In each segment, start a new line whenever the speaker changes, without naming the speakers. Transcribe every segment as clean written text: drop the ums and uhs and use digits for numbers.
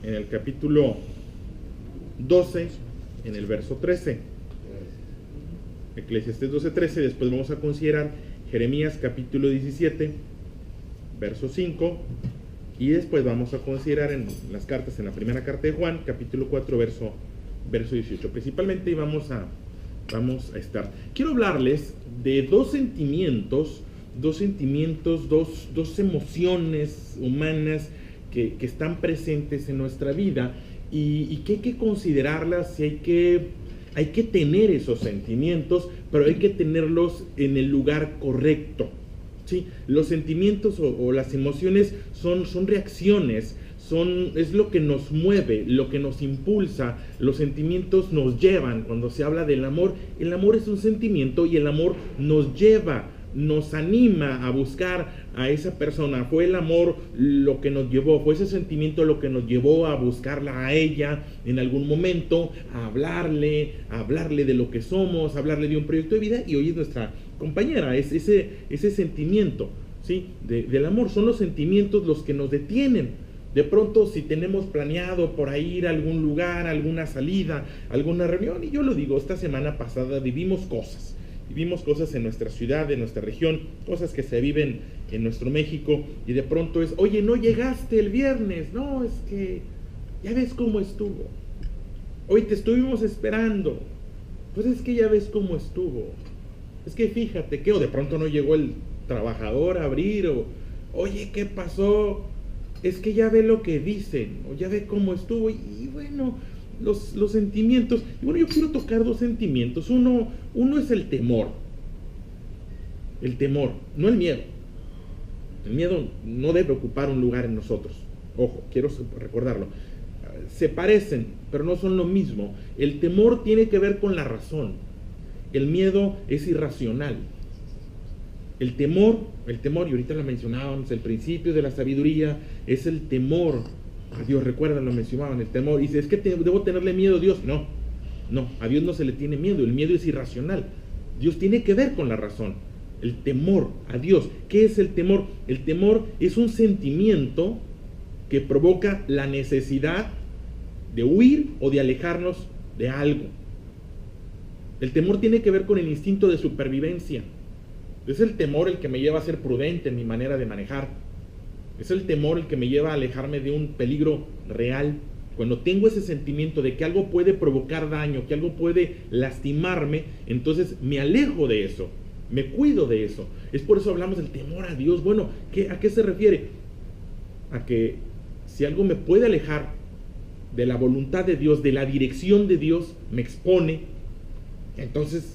en el capítulo 12, en el verso 13. Eclesiastés 12:13. Después vamos a considerar Jeremías capítulo 17, verso 5. Y después vamos a considerar en las cartas, en la primera carta de Juan, capítulo 4, verso 18. Principalmente vamos a estar. Quiero hablarles de dos sentimientos, dos emociones humanas que están presentes en nuestra vida y que hay que considerarlas y hay que tener esos sentimientos, pero hay que tenerlos en el lugar correcto. ¿Sí? Los sentimientos o las emociones son reacciones, es lo que nos mueve, lo que nos impulsa. Los sentimientos nos llevan. Cuando se habla del amor, el amor es un sentimiento y el amor nos lleva, nos anima a buscar a esa persona. Fue el amor lo que nos llevó, fue ese sentimiento lo que nos llevó a buscarla a ella en algún momento, a hablarle de lo que somos, a hablarle de un proyecto de vida, y hoy es nuestra compañera. Es ese sentimiento, ¿sí? del amor. Son los sentimientos los que nos detienen. De pronto, si tenemos planeado por ahí ir a algún lugar, alguna salida, alguna reunión, y yo lo digo, esta semana pasada vivimos cosas en nuestra ciudad, en nuestra región, cosas que se viven en nuestro México, y de pronto es, oye, no llegaste el viernes, no, es que ya ves cómo estuvo, hoy te estuvimos esperando, pues es que ya ves cómo estuvo, es que fíjate que, o de pronto no llegó el trabajador a abrir, o oye, ¿qué pasó? Es que ya ve lo que dicen, o ya ve cómo estuvo, y bueno, los sentimientos. Y bueno, yo quiero tocar dos sentimientos. Uno es el temor, no el miedo. El miedo no debe ocupar un lugar en nosotros. Ojo, quiero recordarlo. Se parecen, pero no son lo mismo. El temor tiene que ver con la razón. El miedo es irracional. El temor, y ahorita lo mencionábamos, el principio de la sabiduría es el temor a Dios. Recuerdan, lo mencionaban, el temor. Y dice, es que debo tenerle miedo a Dios. No, a Dios no se le tiene miedo. El miedo es irracional. Dios tiene que ver con la razón. El temor a Dios. ¿Qué es el temor? El temor es un sentimiento que provoca la necesidad de huir o de alejarnos de algo. El temor tiene que ver con el instinto de supervivencia. Es el temor el que me lleva a ser prudente en mi manera de manejar. Es el temor el que me lleva a alejarme de un peligro real. Cuando tengo ese sentimiento de que algo puede provocar daño, que algo puede lastimarme, entonces me alejo de eso, me cuido de eso. Es por eso hablamos del temor a Dios. Bueno, ¿a qué se refiere? A que si algo me puede alejar de la voluntad de Dios, de la dirección de Dios, me expone, entonces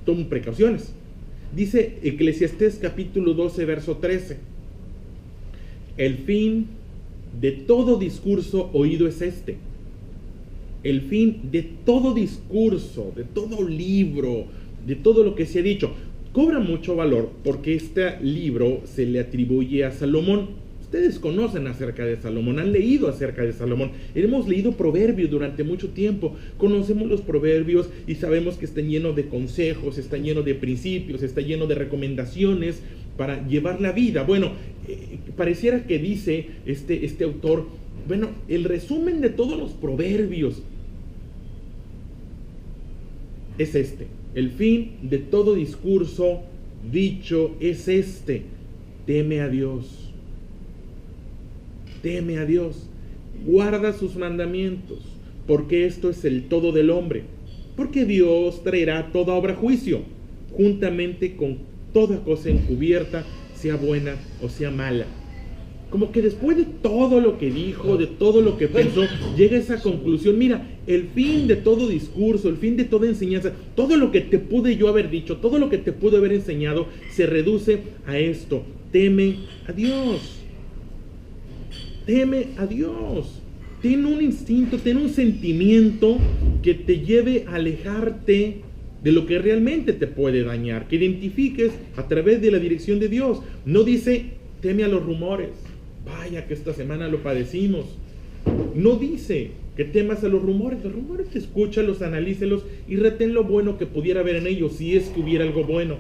tomo precauciones. Dice Eclesiastés capítulo 12, verso 13. El fin de todo discurso oído es este. El fin de todo discurso, de todo libro, de todo lo que se ha dicho, cobra mucho valor porque este libro se le atribuye a Salomón. Ustedes conocen acerca de Salomón, han leído acerca de Salomón. Hemos leído proverbios durante mucho tiempo. Conocemos los proverbios y sabemos que están llenos de consejos, están llenos de principios, está lleno de recomendaciones para llevar la vida. Bueno, pareciera que dice este autor, bueno, el resumen de todos los proverbios es este. El fin de todo discurso dicho es este: teme a Dios. Teme a Dios, guarda sus mandamientos, porque esto es el todo del hombre. Porque Dios traerá toda obra a juicio, juntamente con toda cosa encubierta, sea buena o sea mala. Como que después de todo lo que dijo, de todo lo que pensó, llega a esa conclusión. Mira, el fin de todo discurso, el fin de toda enseñanza, todo lo que te pude yo haber dicho, todo lo que te pude haber enseñado, se reduce a esto: teme a Dios. Teme a Dios. Ten un instinto, ten un sentimiento que te lleve a alejarte de lo que realmente te puede dañar, que identifiques a través de la dirección de Dios. No dice teme a los rumores. Vaya que esta semana lo padecimos. No dice que temas a los rumores. Los rumores, escúchalos, analícelos y retén lo bueno que pudiera haber en ellos, si es que hubiera algo bueno.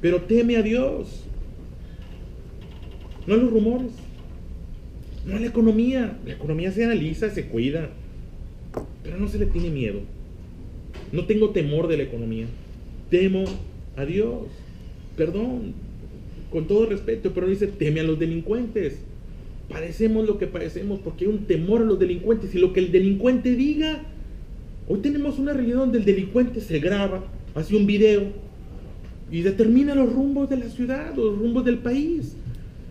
Pero teme a Dios, no a los rumores. No a la economía se analiza, se cuida, pero no se le tiene miedo. No tengo temor de la economía, temo a Dios. Perdón, con todo respeto, pero no dice teme a los delincuentes. Padecemos lo que padecemos porque hay un temor a los delincuentes y lo que el delincuente diga. Hoy tenemos una realidad donde el delincuente se graba, hace un video y determina los rumbos de la ciudad, los rumbos del país.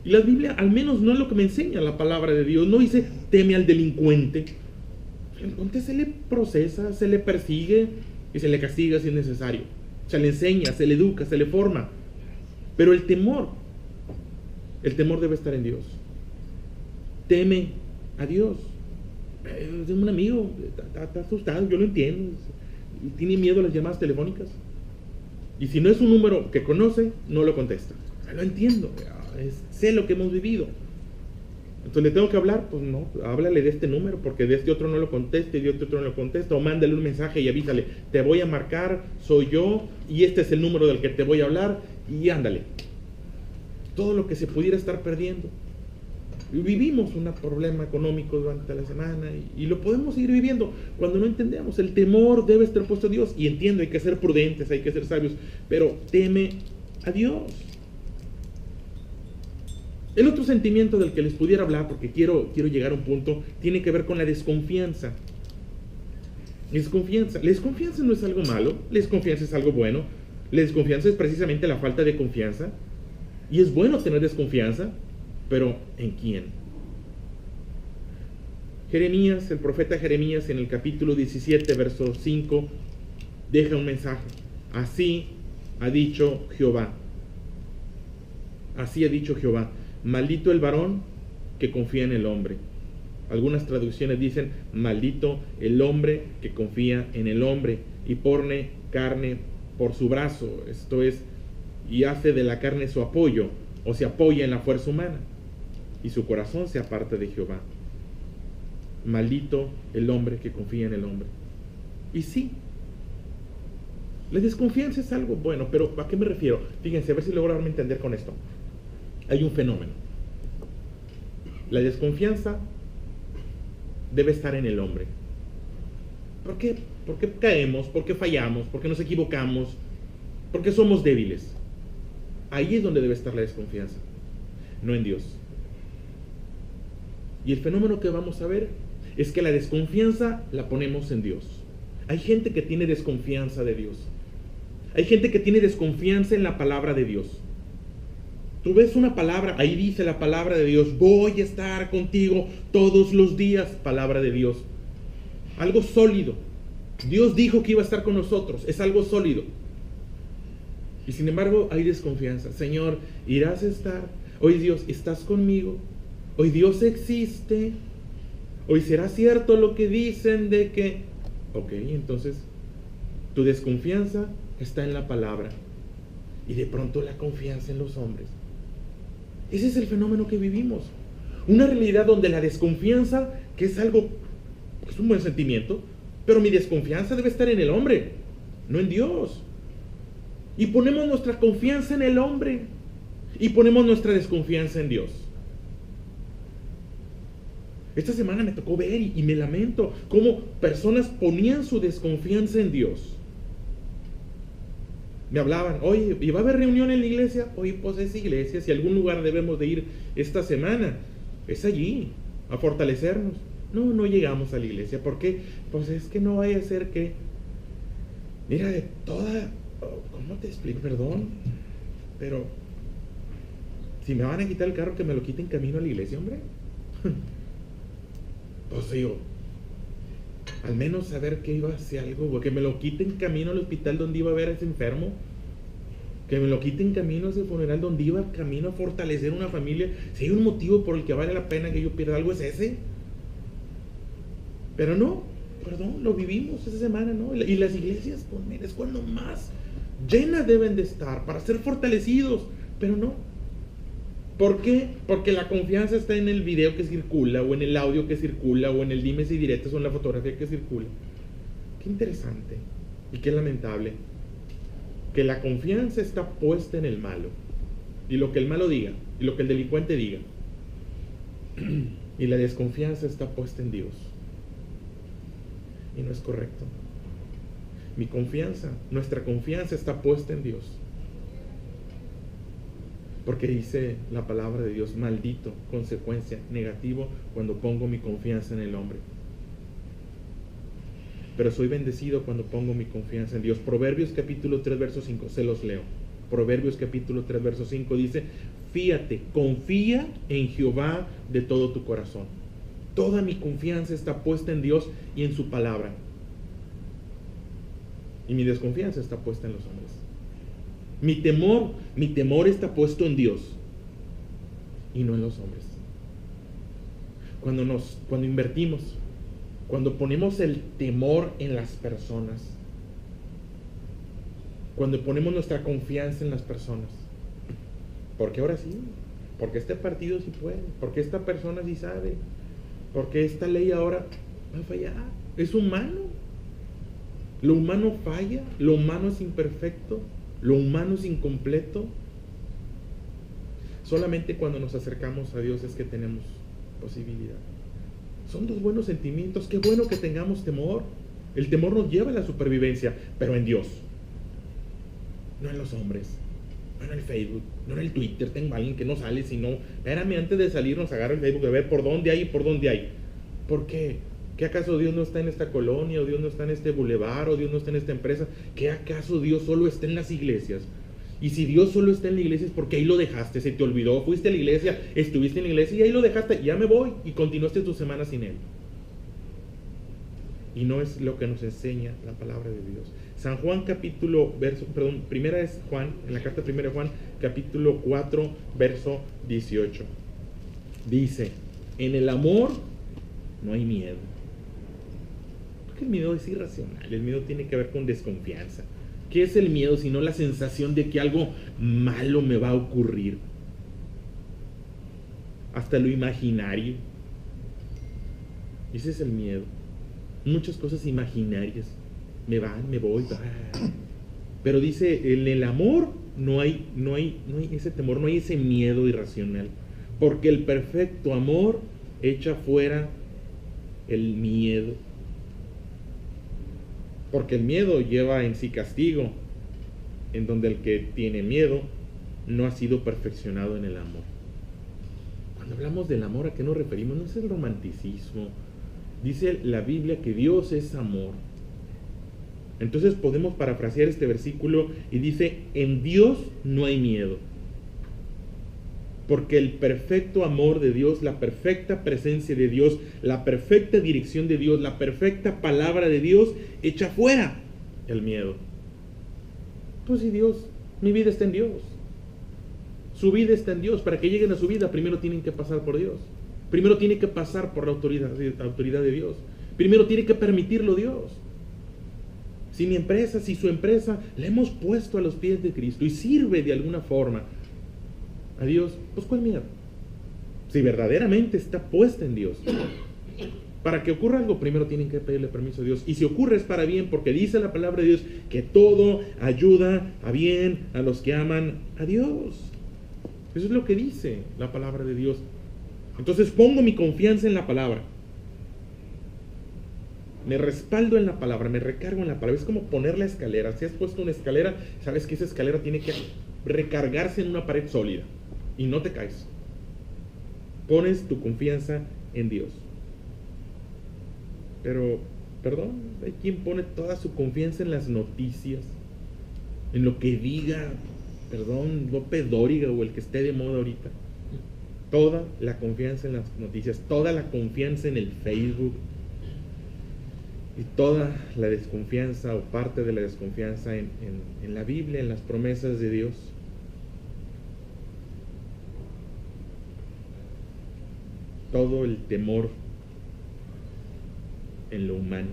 Y la Biblia, al menos no es lo que me enseña la palabra de Dios, no dice teme al delincuente. Al delincuente se le procesa, se le persigue y se le castiga si es necesario. Se le enseña, se le educa, se le forma. Pero el temor debe estar en Dios. Teme a Dios. Es un amigo, está asustado, yo lo entiendo. Tiene miedo a las llamadas telefónicas. Y si no es un número que conoce, no lo contesta. Lo entiendo, sé lo que hemos vivido. Entonces le tengo que hablar, pues no, háblale de este número, porque de este otro no lo conteste, y de este otro no lo contesta, o mándale un mensaje y avísale, te voy a marcar, soy yo, y este es el número del que te voy a hablar, y ándale. Todo lo que se pudiera estar perdiendo. Vivimos un problema económico durante la semana y lo podemos seguir viviendo cuando no entendemos. El temor debe estar puesto a Dios, y entiendo, hay que ser prudentes, hay que ser sabios, pero teme a Dios. El otro sentimiento del que les pudiera hablar, porque quiero llegar a un punto, tiene que ver con la desconfianza. Desconfianza. La desconfianza no es algo malo, la desconfianza es algo bueno. La desconfianza es precisamente la falta de confianza. Y es bueno tener desconfianza, pero ¿en quién? Jeremías, el profeta Jeremías, en el capítulo 17, verso 5, deja un mensaje. Así ha dicho Jehová. Así ha dicho Jehová. Maldito el varón que confía en el hombre. Algunas traducciones dicen, maldito el hombre que confía en el hombre y pone carne por su brazo. Esto es, y hace de la carne su apoyo, o se apoya en la fuerza humana, y su corazón se aparta de Jehová. Maldito el hombre que confía en el hombre. Y sí, la desconfianza es algo bueno, pero ¿a qué me refiero? Fíjense, a ver si logro darme a entender con esto. Hay un fenómeno. La desconfianza debe estar en el hombre. ¿Por qué? Porque caemos, porque fallamos, porque nos equivocamos, porque somos débiles. Ahí es donde debe estar la desconfianza, no en Dios. Y el fenómeno que vamos a ver es que la desconfianza la ponemos en Dios. Hay gente que tiene desconfianza de Dios. Hay gente que tiene desconfianza en la palabra de Dios. Tú ves una palabra, ahí dice la palabra de Dios, voy a estar contigo todos los días, palabra de Dios. Algo sólido. Dios dijo que iba a estar con nosotros, es algo sólido. Y sin embargo hay desconfianza. Señor, ¿irás a estar? Hoy Dios, ¿estás conmigo? Hoy Dios existe. Hoy será cierto lo que dicen de que... Ok, entonces tu desconfianza está en la palabra. Y de pronto la confianza en los hombres. Ese es el fenómeno que vivimos. Una realidad donde la desconfianza, que es algo, es un buen sentimiento, pero mi desconfianza debe estar en el hombre, no en Dios. Y ponemos nuestra confianza en el hombre y ponemos nuestra desconfianza en Dios. Esta semana me tocó ver y me lamento cómo personas ponían su desconfianza en Dios. Me hablaban, oye, ¿y va a haber reunión en la iglesia? Oye, pues es iglesia, si a algún lugar debemos de ir esta semana, es allí, a fortalecernos. No llegamos a la iglesia. ¿Por qué? Pues es que no vaya a ser que, mira, de toda, ¿cómo te explico? Perdón, pero si me van a quitar el carro, que me lo quiten camino a la iglesia, hombre. Pues digo, al menos saber que iba a hacer algo, que me lo quiten camino al hospital donde iba a ver a ese enfermo, que me lo quiten camino a ese funeral donde iba camino a fortalecer una familia. Si hay un motivo por el que vale la pena que yo pierda algo, es ese. Pero no, perdón, lo vivimos esa semana, ¿no? Y las iglesias, pues mira, es cuando más llenas deben de estar para ser fortalecidos, pero no. ¿Por qué? Porque la confianza está en el video que circula, o en el audio que circula, o en el dimes y diretes, o en la fotografía que circula. Qué interesante y qué lamentable que la confianza está puesta en el malo, y lo que el malo diga, y lo que el delincuente diga. y la desconfianza está puesta en Dios. Y no es correcto. Mi confianza, nuestra confianza está puesta en Dios. Porque dice la palabra de Dios, maldito, consecuencia, negativo, cuando pongo mi confianza en el hombre. Pero soy bendecido cuando pongo mi confianza en Dios. Proverbios capítulo 3, verso 5, se los leo. Proverbios capítulo 3, verso 5 dice, fíate, confía en Jehová de todo tu corazón. Toda mi confianza está puesta en Dios y en su palabra. Y mi desconfianza está puesta en los hombres. Mi temor está puesto en Dios y no en los hombres. Cuando invertimos, cuando ponemos el temor en las personas, cuando ponemos nuestra confianza en las personas, porque ahora sí, porque este partido sí puede, porque esta persona sí sabe, porque esta ley ahora va a fallar, es humano. Lo humano falla, lo humano es imperfecto, lo humano es incompleto. Solamente cuando nos acercamos a Dios es que tenemos posibilidad. Son dos buenos sentimientos. Qué bueno que tengamos temor. El temor nos lleva a la supervivencia, pero en Dios, no en los hombres, no en el Facebook, no en el Twitter. Tengo a alguien que no sale, sino, espérame, antes de salir nos agarra el Facebook a ver por dónde hay y por dónde hay. ¿Por qué? ¿Qué acaso Dios no está en esta colonia, o Dios no está en este bulevar, o Dios no está en esta empresa? ¿Qué acaso Dios solo está en las iglesias? Y si Dios solo está en la iglesia es porque ahí lo dejaste, se te olvidó, fuiste a la iglesia, estuviste en la iglesia y ahí lo dejaste, ya me voy, y continuaste tu semana sin Él. Y no es lo que nos enseña la palabra de Dios. San Juan primera es Juan, en la carta primera de Juan, capítulo 4, verso 18. Dice, en el amor no hay miedo. Porque el miedo es irracional, el miedo tiene que ver con desconfianza. ¿Qué es el miedo sino la sensación de que algo malo me va a ocurrir? Hasta lo imaginario. Ese es el miedo. Muchas cosas imaginarias. Me voy. Pero dice, en el amor no hay ese temor, no hay ese miedo irracional. Porque el perfecto amor echa fuera el miedo. Porque el miedo lleva en sí castigo, en donde el que tiene miedo no ha sido perfeccionado en el amor. Cuando hablamos del amor, ¿a qué nos referimos? No es el romanticismo. Dice la Biblia que Dios es amor. Entonces podemos parafrasear este versículo y dice, en Dios no hay miedo. Porque el perfecto amor de Dios, la perfecta presencia de Dios, la perfecta dirección de Dios, la perfecta palabra de Dios, echa fuera el miedo. Pues si Dios, mi vida está en Dios. Su vida está en Dios. Para que lleguen a su vida, primero tienen que pasar por Dios. Primero tiene que pasar por la autoridad de Dios. Primero tiene que permitirlo Dios. Si mi empresa, si su empresa, la hemos puesto a los pies de Cristo y sirve de alguna forma a Dios, pues ¿cuál miedo? Si verdaderamente está puesta en Dios. Para que ocurra algo, primero tienen que pedirle permiso a Dios. Y si ocurre es para bien, porque dice la palabra de Dios que todo ayuda a bien a los que aman a Dios. Eso es lo que dice la palabra de Dios. Entonces pongo mi confianza en la palabra. Me respaldo en la palabra, me recargo en la palabra. Es como poner la escalera. Si has puesto una escalera, sabes que esa escalera tiene que recargarse en una pared sólida. Y no te caes. Pones tu confianza en Dios. Pero, perdón, hay quien pone toda su confianza en las noticias, en lo que diga, perdón, López Dóriga o el que esté de moda ahorita. Toda la confianza en las noticias, toda la confianza en el Facebook y toda la desconfianza o parte de la desconfianza en la Biblia, en las promesas de Dios. Todo el temor en lo humano,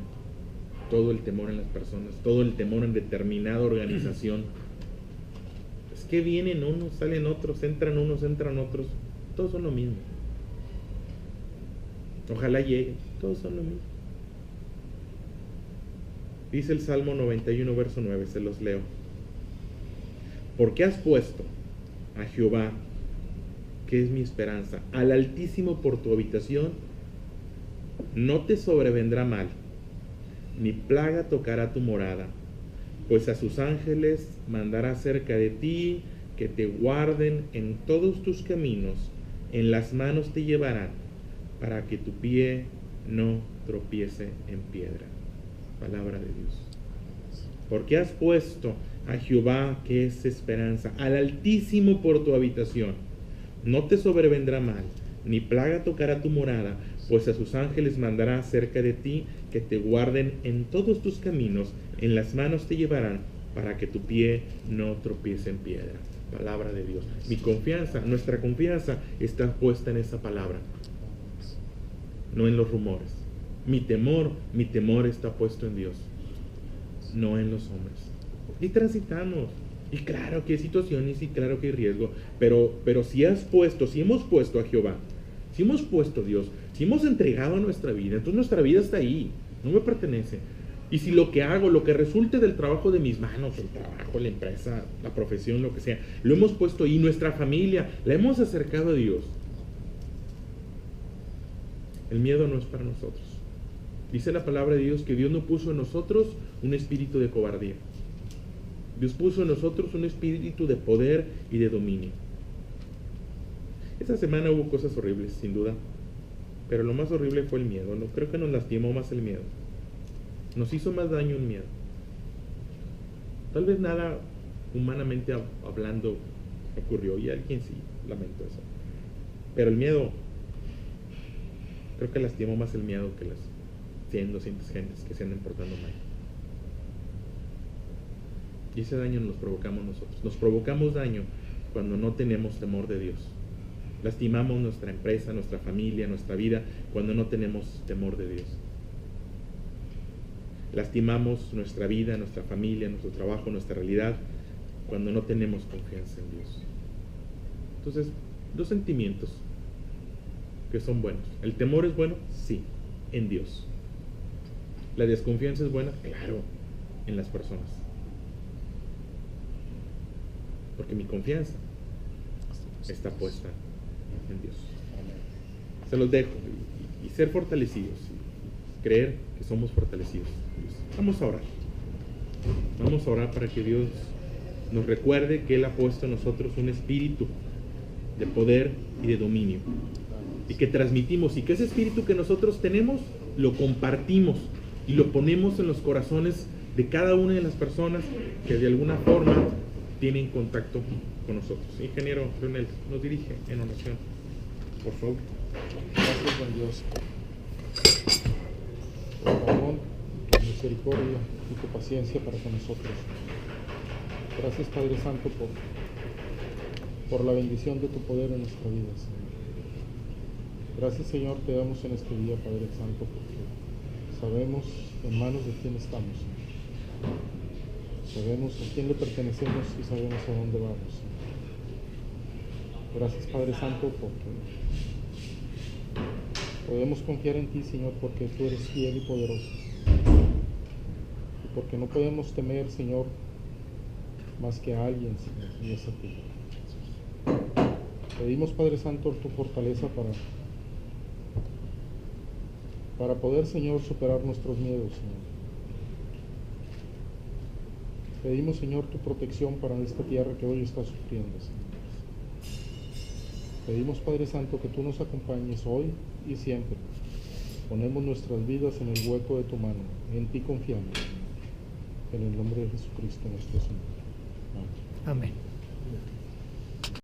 todo el temor en las personas, todo el temor en determinada organización. Es que vienen unos, salen otros, entran otros, todos son lo mismo. Ojalá lleguen, todos son lo mismo. Dice el Salmo 91, verso 9, se los leo. ¿Por qué has puesto a Jehová que es mi esperanza. Al Altísimo por tu habitación, no te sobrevendrá mal, ni plaga tocará tu morada, pues a sus ángeles mandará cerca de ti, que te guarden en todos tus caminos, en las manos te llevarán, para que tu pie no tropiece en piedra. Palabra de Dios. Porque has puesto a Jehová, que es esperanza, al Altísimo por tu habitación. No te sobrevendrá mal, ni plaga tocará tu morada, pues a sus ángeles mandará cerca de ti, que te guarden en todos tus caminos, en las manos te llevarán, para que tu pie no tropiece en piedra. Palabra de Dios. Mi confianza, nuestra confianza está puesta en esa palabra, no en los rumores. Mi temor está puesto en Dios, no en los hombres. Y transitamos, y claro que hay situaciones, y claro que hay riesgo, pero si hemos puesto a Jehová, si hemos puesto a Dios, si hemos entregado nuestra vida, entonces nuestra vida está ahí, no me pertenece. Y si lo que hago, lo que resulte del trabajo de mis manos, el trabajo, la empresa, la profesión, lo que sea, lo hemos puesto ahí, nuestra familia, la hemos acercado a Dios, el miedo no es para nosotros. Dice la palabra de Dios que Dios no puso en nosotros un espíritu de cobardía. Dios puso en nosotros un espíritu de poder y de dominio. Esta semana hubo cosas horribles, sin duda, pero lo más horrible fue el miedo. No creo que nos lastimó más el miedo. Nos hizo más daño el miedo. Tal vez nada humanamente hablando ocurrió, y alguien sí lamento eso. Pero el miedo, creo que lastimó más el miedo que las 100, 200 gentes que se andan portando mal. Y ese daño nos provocamos nosotros. Nos provocamos daño cuando no tenemos temor de Dios. Lastimamos nuestra empresa, nuestra familia, nuestra vida, cuando no tenemos temor de Dios. Lastimamos nuestra vida, nuestra familia, nuestro trabajo, nuestra realidad, cuando no tenemos confianza en Dios. Entonces, dos sentimientos que son buenos. ¿El temor es bueno? Sí, en Dios. ¿La desconfianza es buena? Claro, en las personas. Porque mi confianza está puesta en Dios. Se los dejo. Y ser fortalecidos. Y creer que somos fortalecidos. Vamos a orar. Vamos a orar para que Dios nos recuerde que Él ha puesto en nosotros un espíritu de poder y de dominio. Y que transmitimos. Y que ese espíritu que nosotros tenemos, lo compartimos. Y lo ponemos en los corazones de cada una de las personas que de alguna forma tienen contacto con nosotros. Ingeniero Leonel, nos dirige en oración, por favor.
Gracias, buen Dios, por tu amor, tu misericordia y tu paciencia para con nosotros. Gracias, Padre Santo, por la bendición de tu poder en nuestra vida, Señor. Gracias, Señor, te damos en este día, Padre Santo, porque sabemos en manos de quién estamos, Señor. Sabemos a quién le pertenecemos y sabemos a dónde vamos, Señor. Gracias, Padre Santo, porque podemos confiar en ti, Señor, porque tú eres fiel y poderoso. Y porque no podemos temer, Señor, más que a alguien, Señor, y es a ti. Pedimos, Padre Santo, tu fortaleza para poder, Señor, superar nuestros miedos, Señor. Pedimos, Señor, tu protección para esta tierra que hoy está sufriendo, Señor. Pedimos, Padre Santo, que tú nos acompañes hoy y siempre. Ponemos nuestras vidas en el hueco de tu mano. En ti confiamos, Señor. En el nombre de Jesucristo nuestro Señor. Amén.
Amén.